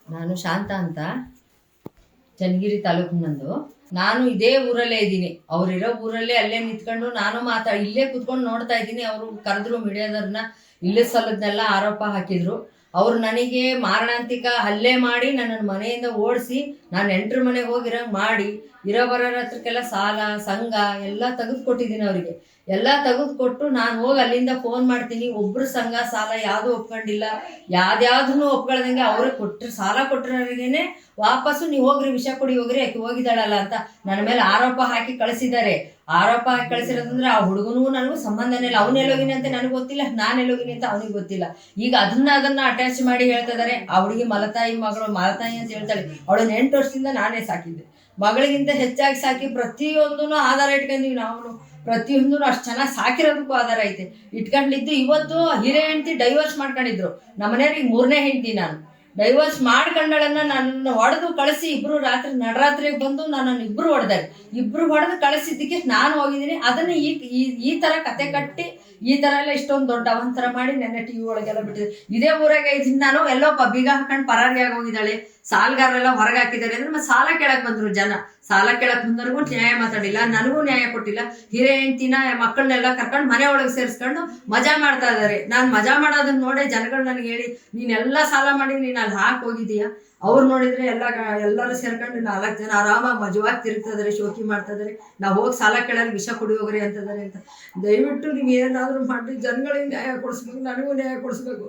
ನಾನು ಶಾಂತ ಅಂತ, ಚನ್ನಗಿರಿ ತಾಲೂಕು ನಂದು. ನಾನು ಇದೇ ಊರಲ್ಲೇ ಇದ್ದೀನಿ. ಅವ್ರಿರೋ ಊರಲ್ಲೇ ಅಲ್ಲೇ ನಿಂತ್ಕೊಂಡು ನಾನು ಇಲ್ಲೇ ಕುತ್ಕೊಂಡು ನೋಡ್ತಾ ಇದ್ದೀನಿ. ಅವರು ಕರೆದ್ರು ಮೀಡಿಯಾದವ್ರನ್ನ, ಇಲ್ಲೇ ಸಲ್ಲದನ್ನೆಲ್ಲ ಆರೋಪ ಹಾಕಿದ್ರು. ಅವ್ರು ನನಗೆ ಮಾರಣಾಂತಿಕ ಹಲ್ಲೆ ಮಾಡಿ ನನ್ನನ್ನು ಮನೆಯಿಂದ ಓಡಿಸಿ, ನಾನು ನೆಂಟ್ರ ಮನೆಗೆ ಹೋಗಿರಂಗೆ ಮಾಡಿ, ಇರೋ ಬರೋರ ಹತ್ರಕ್ಕೆಲ್ಲ ಸಾಲ ಸಂಘ ಎಲ್ಲ ತೆಗೆದುಕೊಟ್ಟಿದ್ದೀನಿ. ಅವರಿಗೆ ಎಲ್ಲ ತೆಗೆದುಕೊಟ್ಟು ನಾನು ಹೋಗಿ ಅಲ್ಲಿಂದ ಫೋನ್ ಮಾಡ್ತೀನಿ. ಒಬ್ರು ಸಂಘ ಸಾಲ ಯಾವುದು ಒಪ್ಕೊಂಡಿಲ್ಲ, ಯಾವ್ದ್ಯಾವ್ದನ್ನು ಒಪ್ಕೊಳ್ದಂಗೆ ಅವ್ರಿಗೆ ಕೊಟ್ಟರು. ಸಾಲ ಕೊಟ್ಟರವ್ರಿಗೇನೆ ವಾಪಸ್ಸು ನೀವು ಹೋಗ್ರಿ, ವಿಷ ಕೊಡಿ ಹೋಗ್ರಿ, ಆಕೆ ಹೋಗಿದ್ದಾಳಲ್ಲ ಅಂತ ನನ್ನ ಮೇಲೆ ಆರೋಪ ಹಾಕಿ ಕಳಿಸಿದ್ದಾರೆ. ಆರೋಪ ಹಾಕಿ ಕಳಿಸಿರೋದಂದ್ರೆ ಆ ಹುಡುಗನೂ ನನಗೂ ಸಂಬಂಧನೇ ಇಲ್ಲ. ಅವನೆಲ್ಲೋಗಿನಿ ಅಂತ ನನಗೆ ಗೊತ್ತಿಲ್ಲ, ನಾನು ಎಲ್ಲೋಗಿನಿ ಅಂತ ಅವನಿಗೆ ಗೊತ್ತಿಲ್ಲ. ಈಗ ಅದನ್ನ ಅಟ್ಯಾಚ್ ಮಾಡಿ ಹೇಳ್ತಾ ಇದ್ದಾರೆ. ಆ ಹುಡುಗಿ ಮಲತಾಯಿ ಮಗಳು, ಮಲತಾಯಿ ಅಂತ ಹೇಳ್ತಾಳೆ. ಅವಳನ್ನ 8 ವರ್ಷದಿಂದ ನಾನೇ ಸಾಕಿದ್ದೆ. ಮಗಳಿಗಿಂತ ಹೆಚ್ಚಾಗಿ ಸಾಕಿ ಪ್ರತಿಯೊಂದೂ ಆಧಾರ ಇಟ್ಕೊಂಡಿವಿ. ನಾವು ಪ್ರತಿಯೊಂದೂ ಅಷ್ಟು ಚೆನ್ನಾಗಿ ಸಾಕಿರೋದಕ್ಕೂ ಆಧಾರ ಐತೆ. ಇಟ್ಕೊಂಡಿದ್ದು ಇವತ್ತು ಹಿರೇ ಹೆಂಡತಿ ಡೈವರ್ಸ್ ಮಾಡ್ಕೊಂಡಿದ್ರು. ನಮ್ಮನೆಯವ್ರಿಗೆ 3ನೇ ಹೆಂಡತಿ ನಾನು. ಡೈವರ್ಸ್ ಮಾಡ್ಕೊಂಡಳನ್ನ ನನ್ನ ಹೊಡೆದು ಕಳಿಸಿ, ಇಬ್ರು ನಡರಾತ್ರಿಗೆ ಬಂದು ನನ್ನನ್ನು ಇಬ್ರು ಹೊಡೆದಾರೆ. ಇಬ್ರು ಹೊಡೆದು ಕಳಿಸಿದ್ದಕ್ಕೆ ನಾನು ಹೋಗಿದ್ದೀನಿ. ಅದನ್ನ ಈ ತರ ಕತೆ ಕಟ್ಟಿ ಈ ತರ ಎಲ್ಲ ಇಷ್ಟೊಂದು ದೊಡ್ಡ ಅವಂತರ ಮಾಡಿ ನೆನ್ನೆ ಟಿವಿ ಒಳಗೆಲ್ಲ ಬಿಟ್ಟಿದೆ. ಇದೇ ಊರಾಗ ಇದ್ದೀನಿ ನಾನು. ಎಲ್ಲೋ ಬೀಗ ಹಾಕೊಂಡು ಪರಾರಿಯಾಗಿ ಹೋಗಿದ್ದಾಳೆ. ಸಾಲಗಾರರೆಲ್ಲ ಹೊರಗೆ ಹಾಕಿದ್ದಾರೆ ಅಂದ್ರೆ ಮತ್ತೆ ಸಾಲ ಕೇಳಕ್ ಬಂದ್ರು ಜನ. ಸಾಲ ಕೇಳಕ್ ಬಂದವ್ರಿಗೂ ನ್ಯಾಯ ಮಾತಾಡಿಲ್ಲ, ನನಗೂ ನ್ಯಾಯ ಕೊಟ್ಟಿಲ್ಲ. ಹಿರೇ ಹೆಂಡ್ತಿನ ಮಕ್ಕಳನ್ನೆಲ್ಲ ಕರ್ಕೊಂಡು ಮನೆ ಒಳಗೆ ಸೇರಿಸ್ಕೊಂಡು ಮಜಾ ಮಾಡ್ತಾ ಇದ್ದಾರೆ. ನಾನು ಮಜಾ ಮಾಡೋದನ್ನ ನೋಡೇ ಜನಗಳು ನನಗೆ ಹೇಳಿ, ನೀನೆಲ್ಲ ಸಾಲ ಮಾಡಿ ನೀನು ಅಲ್ಲಿ ಹಾಕಿ ಹೋಗಿದ್ದೀಯಾ. ಅವ್ರು ನೋಡಿದ್ರೆ ಎಲ್ಲರೂ ಸೇರ್ಕೊಂಡು 4 ಜನ ಆರಾಮಾಗಿ ಮಜವಾಗಿ ತಿರುಗ್ತಾ ಇದಾರೆ, ಶೋಕಿ ಮಾಡ್ತಾ ಇದಾರೆ. ನಾವು ಹೋಗಿ ಸಾಲ ಕೇಳೋರು ವಿಷ ಕುಡಿ ಹೋಗ್ರಿ ಅಂತದಾರೆ ಅಂತ. ದಯವಿಟ್ಟು ನೀವು ಏನಾದರೂ ಮಾಡಿ ಜನಗಳಿಗೆ ನ್ಯಾಯ ಕೊಡಿಸ್ಬೇಕು, ನನಗೂ ನ್ಯಾಯ ಕೊಡಿಸ್ಬೇಕು.